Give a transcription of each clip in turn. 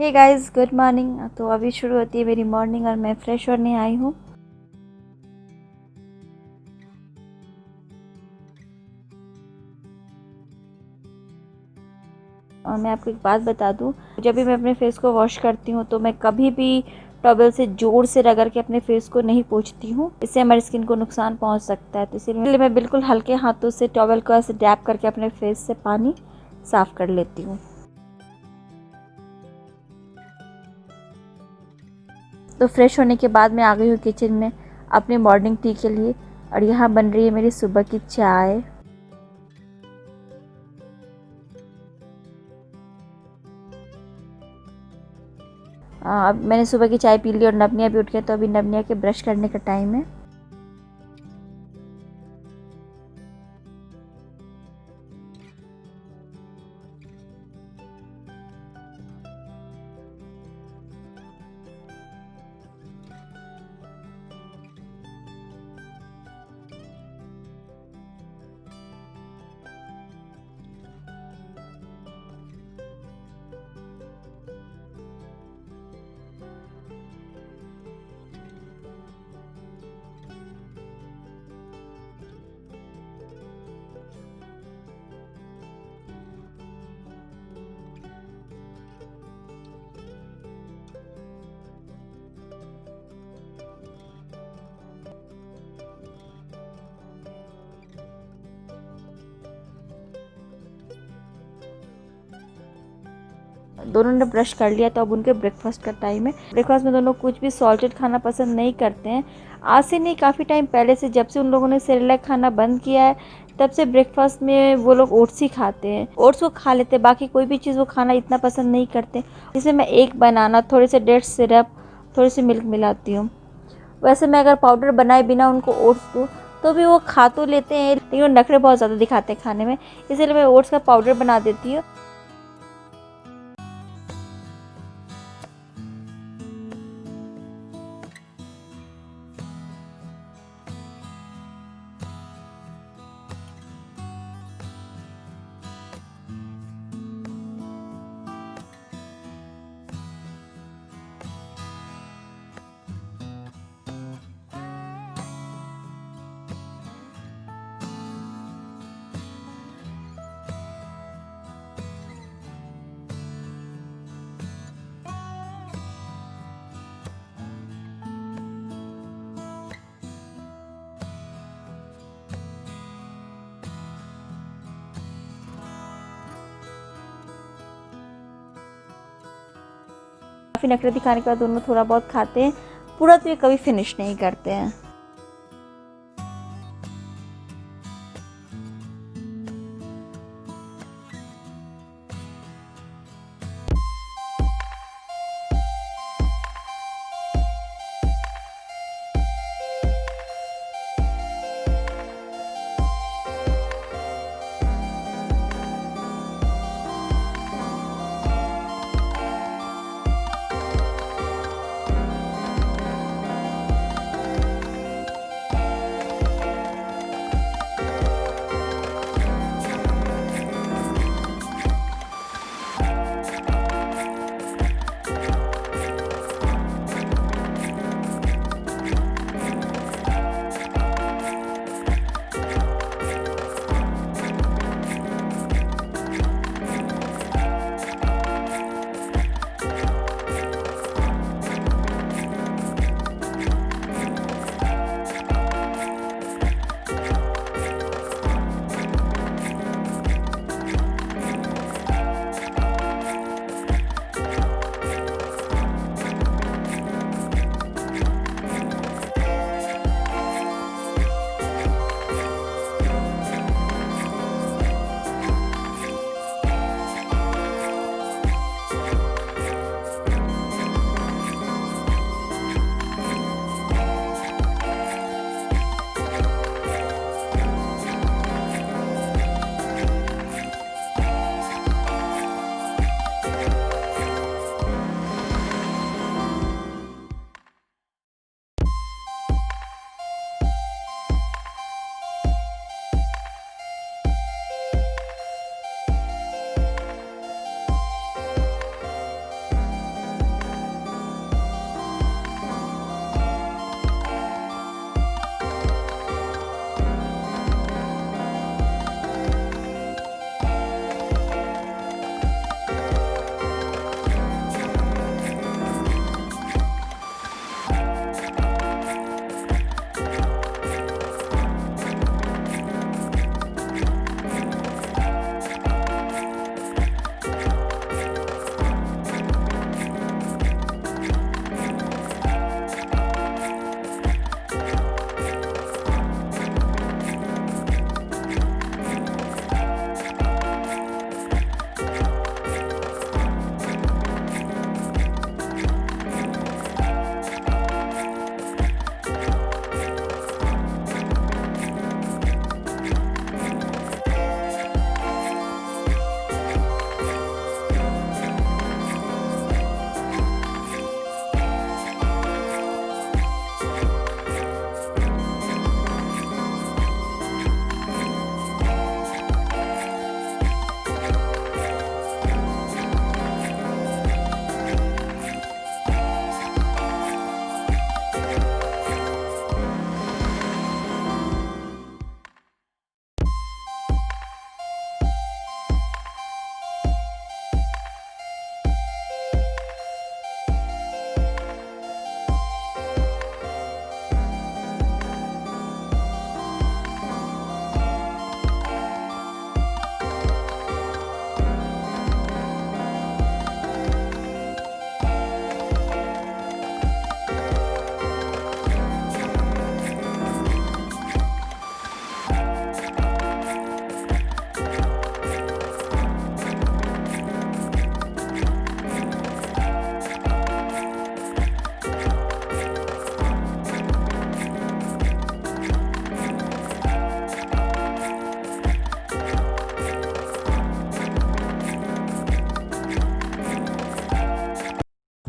Hey guys, good morning. तो अभी शुरू होती है मेरी मॉर्निंग और मैं फ्रेश होने आई हूँ। और मैं आपको एक बात बता दूँ, जब भी मैं अपने फेस को वॉश करती हूँ तो मैं कभी भी टॉवल से ज़ोर से रगड़ के अपने फेस को नहीं पोंछती हूँ। इससे हमारी स्किन को नुकसान पहुँच सकता है। तो इसीलिए मैं बिल्कुल हल्के हाथों से टॉवल को ऐसे डैप करके अपने फेस से पानी साफ़ कर लेती हूँ। तो फ्रेश होने के बाद मैं आ गई हूँ किचन में अपनी मॉर्निंग टी के लिए। और यहाँ बन रही है मेरी सुबह की चाय। अब मैंने सुबह की चाय पी ली और नवनिया भी उठ गए, तो अभी नवनिया के ब्रश करने का टाइम है। दोनों ने ब्रश कर लिया, तो अब उनके ब्रेकफास्ट का टाइम है। ब्रेकफास्ट में दोनों कुछ भी सॉल्टेड खाना पसंद नहीं करते हैं। आज से नहीं, काफ़ी टाइम पहले से, जब से उन लोगों ने सेरेलैक खाना बंद किया है तब से ब्रेकफास्ट में वो लोग ओट्स ही खाते हैं। ओट्स को खा लेते हैं, बाकी कोई भी चीज़ वो खाना इतना पसंद नहीं करते। इसमें मैं एक बनाना, थोड़े से डेट्स सिरप, थोड़ी सी मिल्क मिलाती हूँ। वैसे मैं अगर पाउडर बनाए बिना उनको ओट्स दूँ तो भी वो खा तो लेते हैं, लेकिन वो नखरे बहुत ज़्यादा दिखाते हैं खाने में। इसीलिए मैं ओट्स का पाउडर बना देती हूँ। काफ़ी नखरे दिखाने के बाद दोनों थोड़ा बहुत खाते हैं, पूरा तो ये कभी फिनिश नहीं करते हैं।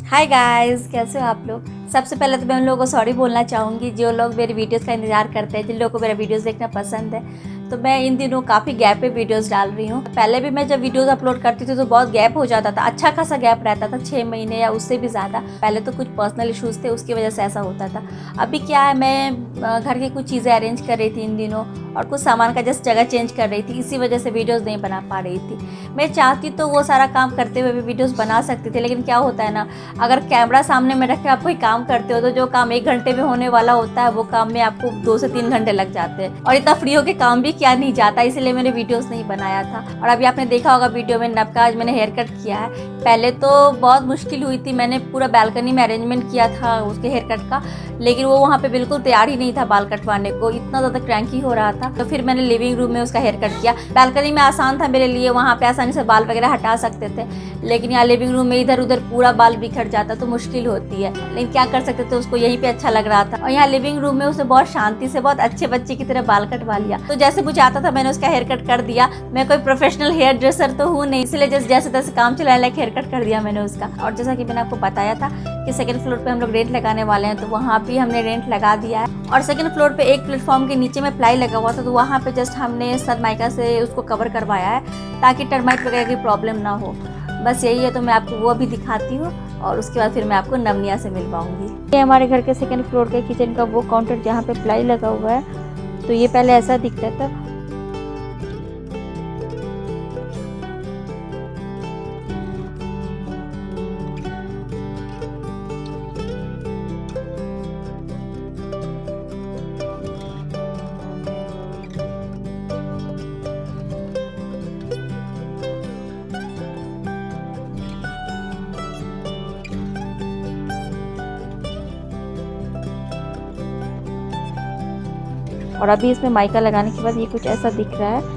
हाय गाइस, कैसे हो आप लोग। सबसे पहले तो मैं उन लोगों को सॉरी बोलना चाहूँगी जो लोग मेरी वीडियोस का इंतज़ार करते हैं, जिन लोगों को मेरा वीडियोस देखना पसंद है। तो मैं इन दिनों काफ़ी गैप पे वीडियोस डाल रही हूँ। पहले भी मैं जब वीडियोस अपलोड करती थी तो बहुत गैप हो जाता था, अच्छा खासा गैप रहता था, 6 महीने या उससे भी ज़्यादा। पहले तो कुछ पर्सनल इश्यूज़ थे, उसकी वजह से ऐसा होता था। अभी क्या है, मैं घर की कुछ चीज़ें अरेंज कर रही थी इन दिनों, और कुछ सामान का जस्ट जगह चेंज कर रही थी, इसी वजह से वीडियोज़ नहीं बना पा रही थी। मैं चाहती तो वो सारा काम करते हुए भी वीडियोज़ बना सकती थी, लेकिन क्या होता है ना, अगर कैमरा सामने में रख के आप कोई काम करते हो तो जो काम 1 घंटे में होने वाला होता है वो काम में आपको 2 से 3 घंटे लग जाते हैं, और इतना फ्री होके काम भी किया नहीं जाता, इसलिए मैंने वीडियोस नहीं बनाया था। और अभी आपने देखा होगा वीडियो में नब का आज मैंने हेयर कट किया है। पहले तो बहुत मुश्किल हुई थी, मैंने पूरा बालकनी में अरेंजमेंट किया था उसके हेयर कट का, लेकिन वो वहाँ पे बिल्कुल तैयार ही नहीं था बाल कटवाने को, इतना ज़्यादा क्रैंकी हो रहा था। तो फिर मैंने लिविंग रूम में उसका हेयर कट किया। बालकनी में आसान था मेरे लिए, वहाँ पे आसानी से बाल वगैरह हटा सकते थे, लेकिन यहाँ लिविंग रूम में इधर उधर पूरा बाल बिखर जाता तो मुश्किल होती है, लेकिन क्या कर सकते थे, उसको यहीं पे अच्छा लग रहा था। और यहाँ लिविंग रूम में उसने बहुत शांति से बहुत अच्छे बच्चे की तरह बाल कटवा लिया। तो जैसे मुझे आता था मैंने उसका हेयर कट कर दिया। मैं कोई प्रोफेशनल हेयर ड्रेसर तो हूँ नहीं, इसलिए जैसे तैसे काम चलाने लायक हेयर कट कर दिया मैंने उसका। और जैसा कि मैंने आपको बताया था कि सेकंड फ्लोर पे हम लोग रेंट लगाने वाले हैं, तो वहाँ भी हमने रेंट लगा दिया है। और सेकंड फ्लोर पे एक प्लेटफॉर्म के नीचे में प्लाई लगा हुआ था, तो वहाँ पे जस्ट हमने सनमाइका से उसको कवर करवाया है ताकि टर्माइट वगैरह की प्रॉब्लम ना हो। बस यही है, तो मैं आपको वो भी दिखाती हूँ और उसके बाद फिर मैं आपको नवनिया से मिलवाऊंगी। ये हमारे घर के सेकंड फ्लोर के किचन का वो काउंटर जहाँ पे प्लाई लगा हुआ है, तो ये पहले ऐसा दिखता था। और अभी इसमें माइका लगाने के बाद ये कुछ ऐसा दिख रहा है।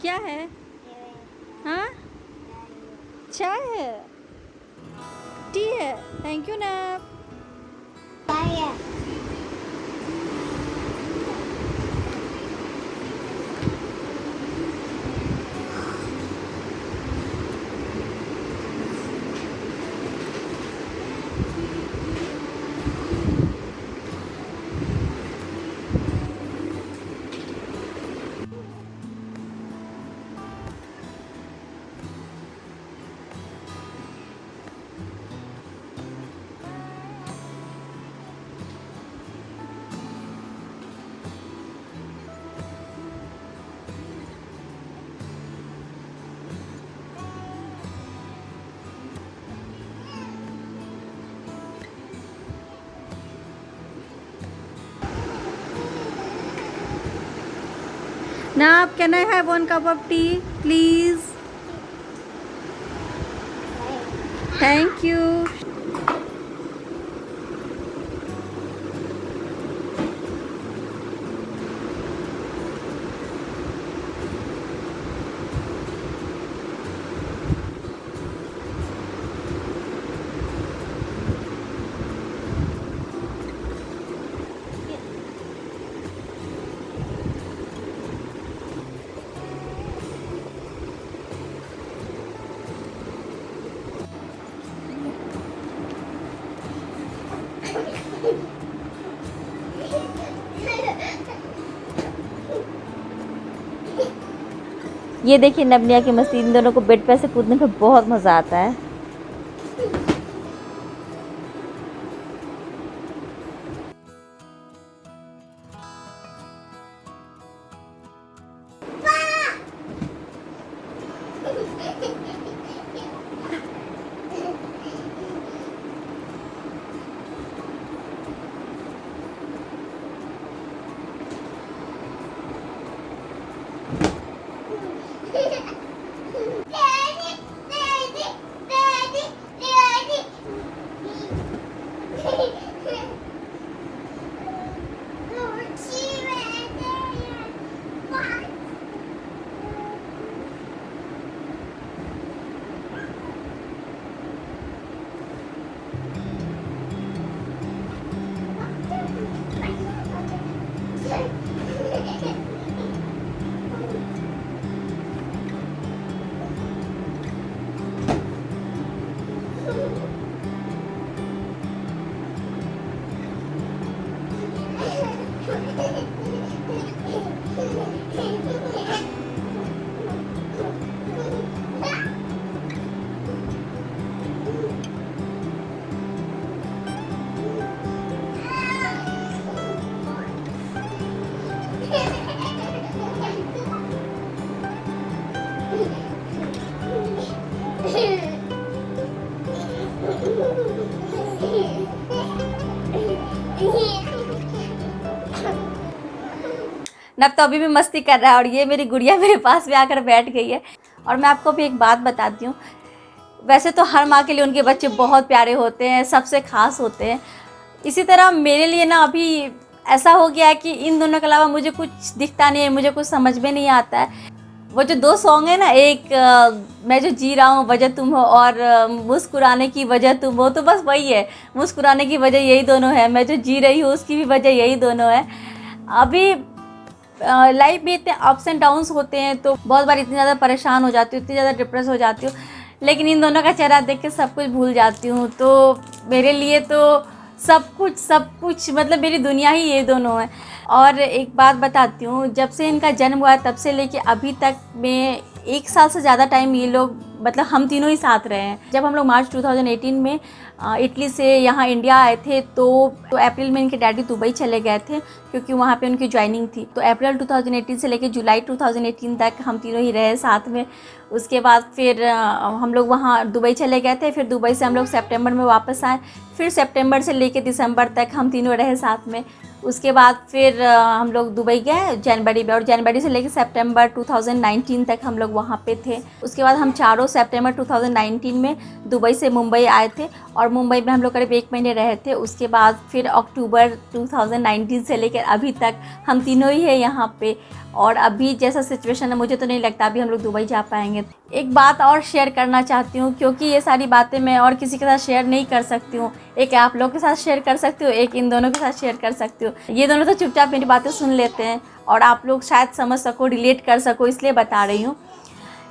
क्या है? हाँ, चाय है, टी है। थैंक यू ना। Now, can I have 1 cup of tea, please? Thank you. ये देखिए नवनिया की मस्ती, इन दोनों को बेड पे से कूदने में बहुत मज़ा आता है। नब तो अभी भी मस्ती कर रहा है और ये मेरी गुड़िया मेरे पास भी आकर बैठ गई है। और मैं आपको भी एक बात बताती हूँ, वैसे तो हर माँ के लिए उनके बच्चे बहुत प्यारे होते हैं, सबसे ख़ास होते हैं। इसी तरह मेरे लिए ना अभी ऐसा हो गया है कि इन दोनों के अलावा मुझे कुछ दिखता नहीं है, मुझे कुछ समझ में नहीं आता है। वो जो 2 सॉन्ग है ना, एक मैं जो जी रहा हूँ वजह तुम हो और मुस्कुराने की वजह तुम हो, तो बस वही है। मुस्कुराने की वजह यही दोनों है, मैं जो जी रही हूँ उसकी भी वजह यही दोनों है। अभी लाइफ में इतने अप्स एंड डाउन्स होते हैं तो बहुत बार इतनी ज़्यादा परेशान हो जाती हूँ, इतनी ज़्यादा डिप्रेस हो जाती हूँ, लेकिन इन दोनों का चेहरा देख के सब कुछ भूल जाती हूँ। तो मेरे लिए तो सब कुछ मतलब मेरी दुनिया ही ये दोनों है। और एक बात बताती हूँ, जब से इनका जन्म हुआ तब से लेके अभी तक में 1 साल से ज़्यादा टाइम ये लोग मतलब हम तीनों ही साथ रहे हैं। जब हम लोग मार्च 2018 में इटली से यहाँ इंडिया आए थे तो अप्रैल में इनके डैडी दुबई चले गए थे क्योंकि वहाँ पे उनकी ज्वाइनिंग थी। तो अप्रैल 2018 से लेके जुलाई 2018 तक हम तीनों ही रहे साथ में। उसके बाद फिर हम लोग वहाँ दुबई चले गए थे, फिर दुबई से हम लोग सितंबर में वापस आए, फिर सितंबर से लेके दिसंबर तक हम तीनों रहे साथ में। उसके बाद फिर हम लोग दुबई गए जनवरी में, और जनवरी से लेकर सितंबर 2019 तक हम लोग वहाँ पे थे। उसके बाद हम चारों सितंबर 2019 में दुबई से मुंबई आए थे और मुंबई में हम लोग करीब 1 महीने रहे थे। उसके बाद फिर अक्टूबर 2019 से लेकर अभी तक हम तीनों ही है यहाँ पे। और अभी जैसा सिचुएशन है मुझे तो नहीं लगता अभी हम लोग दुबई जा पाएंगे। एक बात और शेयर करना चाहती हूँ, क्योंकि ये सारी बातें मैं और किसी के साथ शेयर नहीं कर सकती हूँ। एक आप लोग के साथ शेयर कर सकती हूँ, एक इन दोनों के साथ शेयर कर सकती हूँ। ये दोनों तो चुपचाप मेरी बातें सुन लेते हैं और आप लोग शायद समझ सको, रिलेट कर सको, इसलिए बता रही हूँ।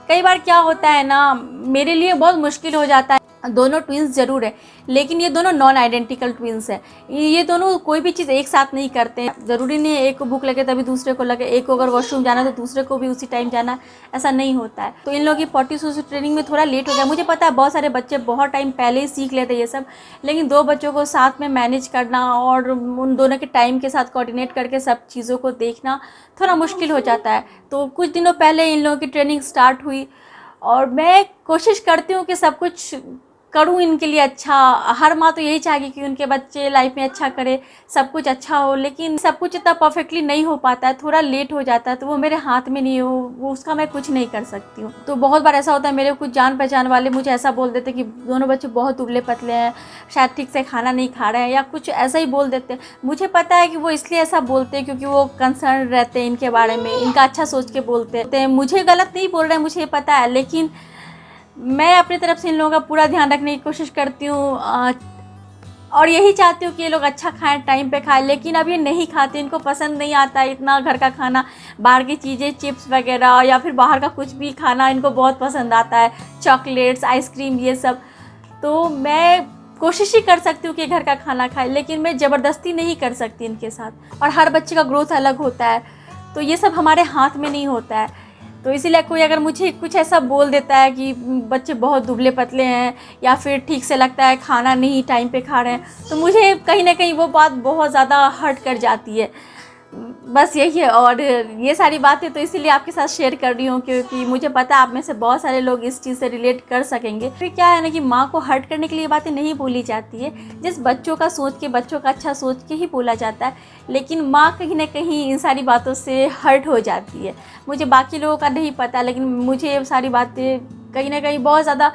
कई बार क्या होता है ना, मेरे लिए बहुत मुश्किल हो जाता है। दोनों ट्विंस ज़रूर है लेकिन ये दोनों नॉन आइडेंटिकल ट्विंस है। ये दोनों कोई भी चीज़ एक साथ नहीं करते हैं। ज़रूरी नहीं है एक को भूख लगे तभी दूसरे को लगे, एक को अगर वॉशरूम जाना तो दूसरे को भी उसी टाइम जाना, ऐसा नहीं होता है। तो इन लोगों की पॉटी सूसी ट्रेनिंग में थोड़ा लेट हो गया। मुझे पता है बहुत सारे बच्चे बहुत टाइम पहले ही सीख लेते ये सब, लेकिन 2 बच्चों को साथ में मैनेज करना और उन दोनों के टाइम के साथ कोऑर्डिनेट करके सब चीज़ों को देखना थोड़ा मुश्किल हो जाता है। तो कुछ दिनों पहले इन लोगों की ट्रेनिंग स्टार्ट हुई और मैं कोशिश करती हूँ कि सब कुछ करूँ इनके लिए अच्छा। हर माँ तो यही चाहेगी कि उनके बच्चे लाइफ में अच्छा करे, सब कुछ अच्छा हो, लेकिन सब कुछ इतना परफेक्टली नहीं हो पाता है, थोड़ा लेट हो जाता है। तो वो मेरे हाथ में नहीं हो, वो उसका मैं कुछ नहीं कर सकती हूँ। तो बहुत बार ऐसा होता है, मेरे कुछ जान पहचान वाले मुझे ऐसा बोल देते कि दोनों बच्चे बहुत दुबले पतले हैं, शायद ठीक से खाना नहीं खा रहे हैं, या कुछ ऐसा ही बोल देते हैं। मुझे पता है कि वो इसलिए ऐसा बोलते हैं क्योंकि वो कंसर्न रहते हैं इनके बारे में, इनका अच्छा सोच के बोलते हैं। मुझे गलत नहीं बोल रहे हैं, मुझे पता है, लेकिन मैं अपनी तरफ से इन लोगों का पूरा ध्यान रखने की कोशिश करती हूँ और यही चाहती हूँ कि ये लोग अच्छा खाएं, टाइम पे खाएं। लेकिन अब ये नहीं खाते, इनको पसंद नहीं आता है इतना घर का खाना। बाहर की चीज़ें, चिप्स वगैरह या फिर बाहर का कुछ भी खाना इनको बहुत पसंद आता है, चॉकलेट्स, आइसक्रीम, ये सब। तो मैं कोशिश ही कर सकती हूँ कि घर का खाना खाए, लेकिन मैं ज़बरदस्ती नहीं कर सकती इनके साथ। और हर बच्चे का ग्रोथ अलग होता है, तो ये सब हमारे हाथ में नहीं होता है। तो इसीलिए कोई अगर मुझे कुछ ऐसा बोल देता है कि बच्चे बहुत दुबले पतले हैं या फिर ठीक से लगता है खाना नहीं टाइम पे खा रहे हैं, तो मुझे कहीं ना कहीं वो बात बहुत ज़्यादा हर्ट कर जाती है। बस यही है। और ये सारी बातें तो इसीलिए आपके साथ शेयर कर रही हूँ क्योंकि मुझे पता है आप में से बहुत सारे लोग इस चीज़ से रिलेट कर सकेंगे। फिर क्या है ना कि माँ को हर्ट करने के लिए ये बातें नहीं बोली जाती है, जिस बच्चों का सोच के, बच्चों का अच्छा सोच के ही बोला जाता है। लेकिन माँ कहीं ना कहीं इन सारी बातों से हर्ट हो जाती है। मुझे बाकी लोगों का नहीं पता, लेकिन मुझे ये सारी बातें कहीं ना कहीं बहुत ज़्यादा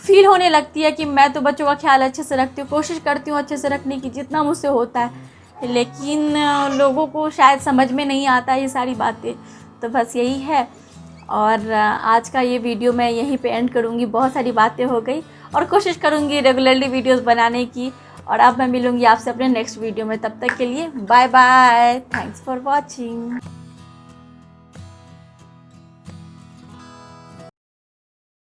फील होने लगती है कि मैं तो बच्चों का ख्याल अच्छे से रखती हूँ, कोशिश करती हूँ अच्छे से रखने की जितना मुझसे होता है, लेकिन लोगों को शायद समझ में नहीं आता ये सारी बातें। तो बस यही है। और आज का ये वीडियो मैं यहीं पे एंड करूँगी। बहुत सारी बातें हो गई और कोशिश करूँगी रेगुलरली वीडियोस बनाने की। और अब मैं मिलूँगी आपसे अपने नेक्स्ट वीडियो में। तब तक के लिए bye bye, thanks for watching.